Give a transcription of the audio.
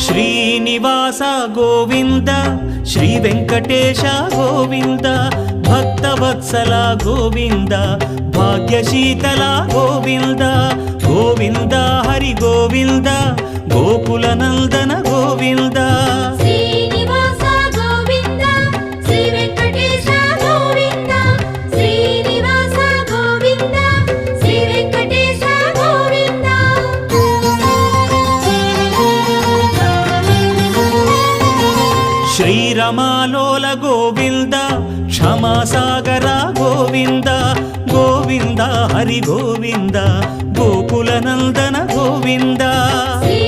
Srinivasa Govinda Shri Venkatesha Govinda Bhaktavatsala Govinda భాగ్యశీతల Govinda Govinda Hari Govinda Gokula Nandana Govinda Srinivasa Govinda Shri Venkatesha Govinda Srinivasa Govinda Shri Venkatesha Govinda శ్రీరమాలోల Govinda క్షమాసాగర Govinda Govinda Hari Govinda Gokula Nandana Govinda Shri